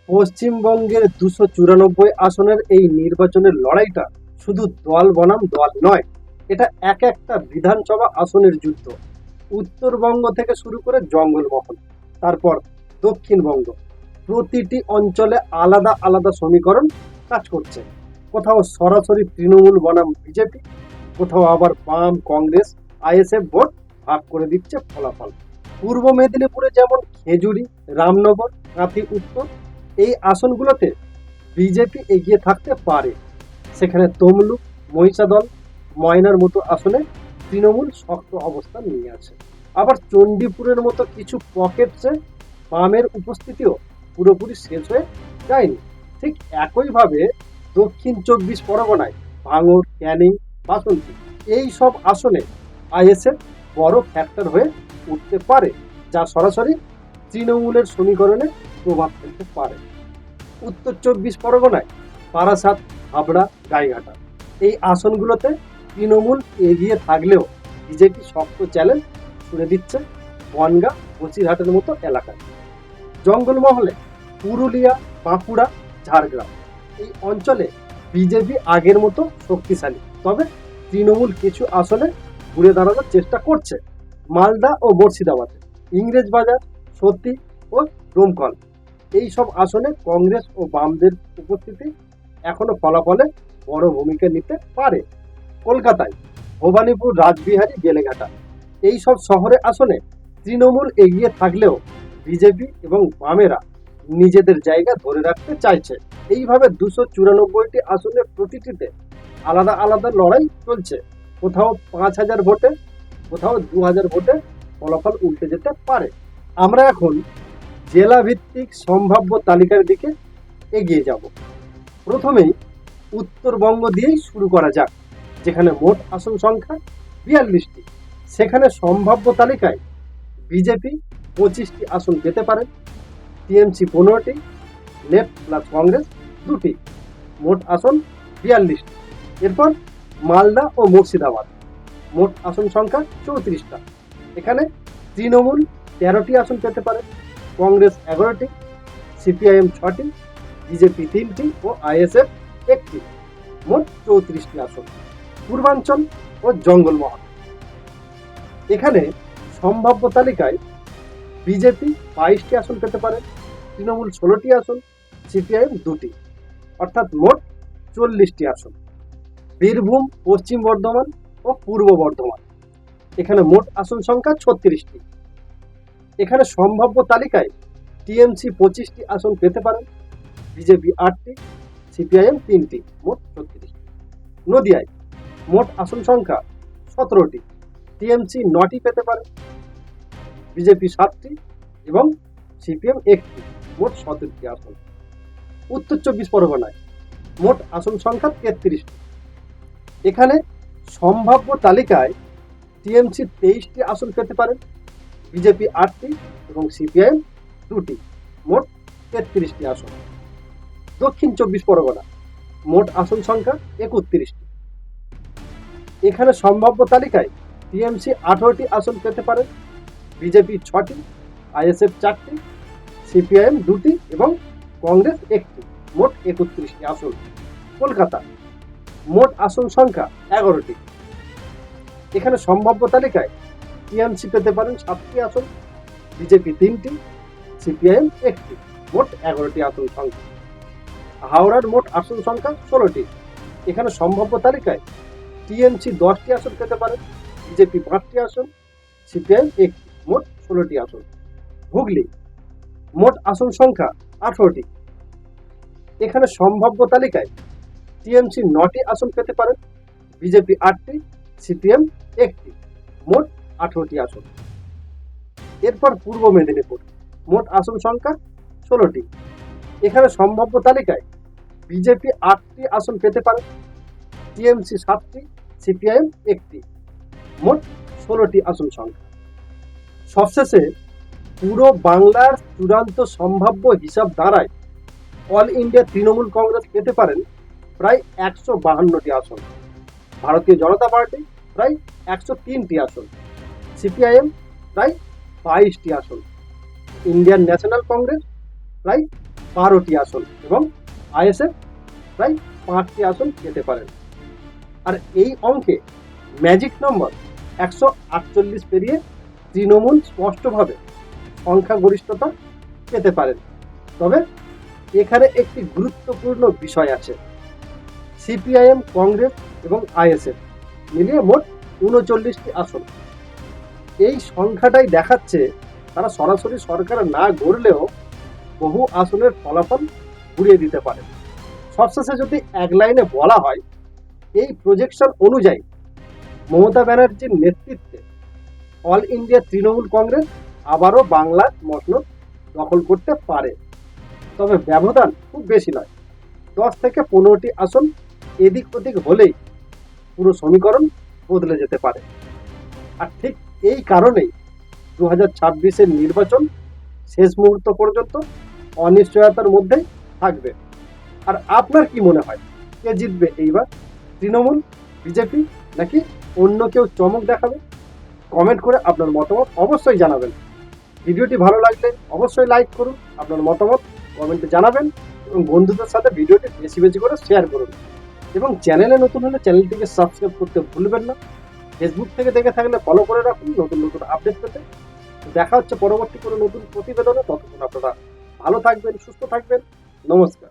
পশ্চিমবঙ্গের 294 আসনের এই নির্বাচনের লড়াইটা শুধু দল বনাম দল নয়, এটা এক একটা বিধানসভা আসনের যুদ্ধ। উত্তরবঙ্গ থেকে শুরু করে জঙ্গলমহল, তারপর দক্ষিণবঙ্গ, প্রতিটি অঞ্চলে আলাদা আলাদা সমীকরণ কাজ করছে। কোথাও সরাসরি তৃণমূল বনাম বিজেপি, কোথাও আবার বাম, কংগ্রেস, আইএসএফ ভোট ভাগ করে দিচ্ছে ফলাফল। পূর্ব মেদিনীপুরে যেমন খেজুরি, রামনগর, কাঁথি উত্তর, এই আসনগুলোতে বিজেপি এগিয়ে থাকতে পারে। সেখানে তমলুক, মহিষাদল, ময়নার মতো আসনে তৃণমূল শক্ত অবস্থান নিয়ে আছে। আবার চণ্ডীপুরের মতো কিছু পকেটসে বামের উপস্থিতিও পুরোপুরি শেষ হয়ে যায়নি। ঠিক একইভাবে দক্ষিণ 24 পরগনায় ভাঙড়, ক্যানিং, বাসন্তী, এই সব আসনে আইএসএফ বড় ফ্যাক্টর হয়ে উঠতে পারে, যা সরাসরি তৃণমূলের সমীকরণে প্রভাব ফেলতে পারে। উত্তর 24 পরগনায় বারাসাত, হাবড়া, গাইঘাটা, এই আসনগুলোতে তৃণমূল এগিয়ে থাকলেও বিজেপি শক্ত চ্যালেঞ্জ ছুড়ে দিচ্ছে বনগাঁ, বসিরহাটের মতো এলাকায়। জঙ্গলমহলে পুরুলিয়া, বাঁকুড়া, ঝাড়গ্রাম, এই অঞ্চলে বিজেপি আগের মতো শক্তিশালী, তবে তৃণমূল কিছু আসনে ঘুরে দাঁড়ানোর চেষ্টা করছে। মালদা ও মুর্শিদাবাদে, ইংরেজবাজার, সতী ও ডোমকল, এই সব আসনে কংগ্রেস ও বামদের উপস্থিতি এখনো ফলাফলে বড় ভূমিকা নিতে পারে। কলকাতায় ভবানীপুর, রাসবিহারী, বেলেঘাটা, এই সব শহরে আসনে তৃণমূল এগিয়ে থাকলেও বিজেপি এবং বামেরা নিজেদের জায়গা ধরে রাখতে চাইছে। এইভাবে 294টি আসনের প্রতিটিতে আলাদা আলাদা লড়াই চলছে। কোথাও 5,000 ভোটে, কোথাও 2,000 ভোটে ফলাফল উল্টে যেতে পারে। আমরা এখন জেলা ভিত্তিক সম্ভাব্য তালিকার দিকে এগিয়ে যাব। প্রথমেই উত্তরবঙ্গ দিয়েই শুরু করা যাক, যেখানে মোট আসন সংখ্যা 42টি। সেখানে সম্ভাব্য তালিকায় বিজেপি 25টি আসন পেতে পারে, টিএমসি 15টি, লেফট প্লাস কংগ্রেস 2টি, মোট আসন 42টি। এরপর মালদা ও মুর্শিদাবাদ, মোট আসন সংখ্যা 34টা। এখানে তৃণমূল 13টি আসন পেতে পারে, কংগ্রেস 11টি, সিপিআইএম 6টি, বিজেপি 3টি ও আইএসএফ 1টি, মোট 34টি আসন। পূর্বাঞ্চল ও জঙ্গলমহল, এখানে সম্ভাব্য তালিকায় বিজেপি 22টি আসন পেতে পারে, তৃণমূল 16টি আসন, সিপিআইএম 2টি, অর্থাৎ মোট 40টি আসন। বীরভূম, পশ্চিম বর্ধমান ও পূর্ব বর্ধমান, এখানে মোট আসন সংখ্যা 36টি। এখানে সম্ভাব্য তালিকায় টিএমসি 25টি আসন পেতে পারেন, বিজেপি 8টি, সিপিআইএম 3টি, মোট 36টি। নদিয়ায় মোট আসন সংখ্যা 17টি, টিএমসি 9টি পেতে পারে, বিজেপি 7টি এবং সিপিএম 1টি, মোট 17টি আসন। উত্তর 24 পরগনায় মোট আসন সংখ্যা 33টি। এখানে সম্ভাব্য তালিকায় টিএমসি 23টি আসন পেতে পারেন, বিজেপি 8টি এবং সিপিআইএম 2টি, মোট 33টি আসন। দক্ষিণ 24 পরগনা মোট আসন সংখ্যা 31টি। এখানে সম্ভাব্য তালিকায় টিএমসি 18টি আসন পেতে পারে, বিজেপি 6টি, আইএসএফ 4টি, সিপিআইএম 2টি এবং কংগ্রেস 1টি, মোট 31টি আসন। কলকাতা মোট আসন সংখ্যা 11টি। এখানে সম্ভাব্য তালিকায় টিএমসি পেতে পারেন 7টি আসন, বিজেপি 3টি, সিপিআইএম 1টি, মোট 11টি আসন সংখ্যা। হাওড়ার মোট আসন সংখ্যা 16টি। এখানে সম্ভাব্য তালিকায় টিএমসি 10টি আসন পেতে পারেন, বিজেপি 5টি আসন, সিপিআইএম 1টি, মোট 16টি আসন। হুগলি মোট আসন সংখ্যা 18টি। এখানে সম্ভাব্য তালিকায় টিএমসি 9টি আসন পেতে পারেন, বিজেপি 8টি, সিপিএম 1টি, মোট 18টি আসন। এরপর পূর্ব মেদিনীপুর মোট আসন সংখ্যা 16টি। এখানে সম্ভাব্য তালিকায় বিজেপি 8টি আসন পেতে পারে, টিএমসি 7টি, সিপিআইএম 1টি, মোট 16টি আসন সংখ্যা। সবশেষে পুরো বাংলার চূড়ান্ত সম্ভাব্য হিসাব দাঁড়ায় অল ইন্ডিয়া তৃণমূল কংগ্রেস পেতে পারেন প্রায় 152টি আসন, ভারতীয় জনতা পার্টি প্রায় 103টি আসন, সিপিআইএম প্রায় 22টি আসন, ইন্ডিয়ান ন্যাশনাল কংগ্রেস প্রায় 12টি আসন এবং আইএসএফ প্রায় 5টি আসন পেতে পারেন। আর এই অঙ্কে ম্যাজিক নম্বর 148 পেরিয়ে তৃণমূল স্পষ্টভাবে সংখ্যাগরিষ্ঠতা পেতে পারেন। তবে এখানে একটি গুরুত্বপূর্ণ বিষয় আছে। সিপিআইএম, কংগ্রেস এবং আইএসএফ মিলিয়ে মোট 39টি আসন। এই সংখ্যাটাই দেখাচ্ছে তারা সরাসরি সরকার না গড়লেও বহু আসনের ফলাফল ঘুরিয়ে দিতে পারে। সবশেষে যদি এক লাইনে বলা হয়, এই প্রজেকশন অনুযায়ী মমতা ব্যানার্জির নেতৃত্বে অল ইন্ডিয়া তৃণমূল কংগ্রেস আবারও বাংলার মসনদ দখল করতে পারে। তবে ব্যবধান খুব বেশি নয়, 10 থেকে 15টি আসন এদিক ওদিক হলেই পুরো সমীকরণ বদলে যেতে পারে। আর ঠিক এই কারণেই 2026-এর নির্বাচন শেষ মুহূর্ত পর্যন্ত অনিশ্চয়তার মধ্যেই থাকবে। আর আপনার কি মনে হয়, কে জিতবে এইবার? তৃণমূল, বিজেপি নাকি অন্য কেউ চমক দেখাবে? কমেন্ট করে আপনার মতামত অবশ্যই জানাবেন। ভিডিওটি ভালো লাগলে অবশ্যই লাইক করুন, আপনার মতামত কমেন্টে জানাবেন এবং বন্ধুদের সাথে ভিডিওটি বেশি বেশি করে শেয়ার করুন। এবং চ্যানেলে নতুন হলে চ্যানেলটিকে সাবস্ক্রাইব করতে ভুলবেন না। ফেসবুক থেকে দেখে থাকলে ফলো করে রাখুন নতুন নতুন আপডেট পেতে। দেখা হচ্ছে পরবর্তী কোনো নতুন প্রতিবেদনে। ততক্ষণ আপনারা ভালো থাকবেন, সুস্থ থাকবেন। নমস্কার।